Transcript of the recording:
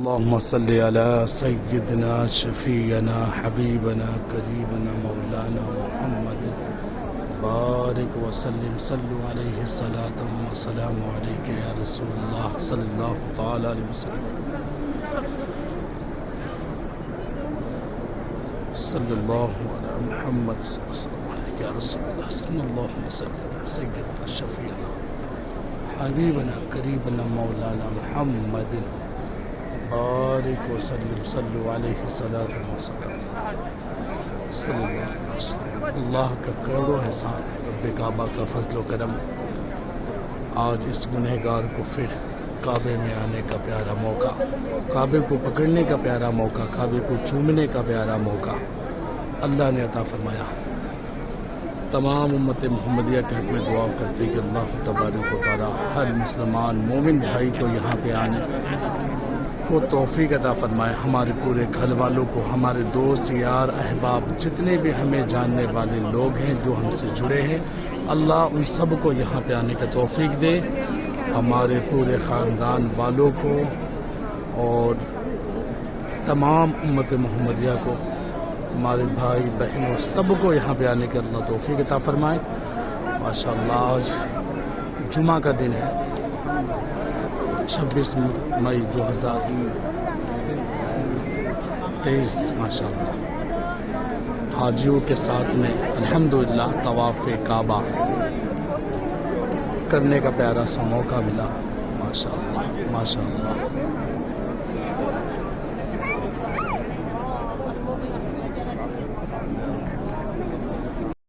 اللهم صل على سيدنا شفيعنا حبيبنا قريبنا مولانا محمد بارك وسلم صلوا عليه صلاة وسلام عليك يا رسول الله صلى الله تعالى عليه وسلم صلى الله على محمد صلى الله عليه يا رسول الله صلى الله وسلم سيدنا شفيعنا حبيبنا قريبنا مولانا محمد بارك وسلم صلوا عليه صلاة وسلام صلی اللہ علیہ وسلم۔ اللہ کا کروڑوں احسان، رب کعبہ کا فضل و کرم، آج اس گنہگار کو پھر کعبے میں آنے کا پیارا موقع، کعبے کو پکڑنے کا پیارا موقع، کعبے کو چومنے کا پیارا موقع اللہ نے عطا فرمایا۔ تمام امت محمدیہ کے حق میں دعا کرتے کہ اللہ تبارک و تعالی ہر مسلمان مومن بھائی کو یہاں پہ آنے کو توفیق عطا فرمائے، ہمارے پورے گھر والوں کو، ہمارے دوست یار احباب جتنے بھی ہمیں جاننے والے لوگ ہیں جو ہم سے جڑے ہیں، اللہ ان سب کو یہاں پہ آنے کا توفیق دے، ہمارے پورے خاندان والوں کو اور تمام امت محمدیہ کو، ہمارے بھائی بہنوں سب کو یہاں پہ آنے کے اللہ توفیق عطا فرمائے۔ ماشاءاللہ آج جمعہ کا دن ہے، 26 مئی 2023 ماشاءاللہ، حاجیوں کے ساتھ میں الحمدللہ طواف کعبہ کرنے کا پیارا سا موقع ملا۔ ماشاءاللہ ماشاءاللہ۔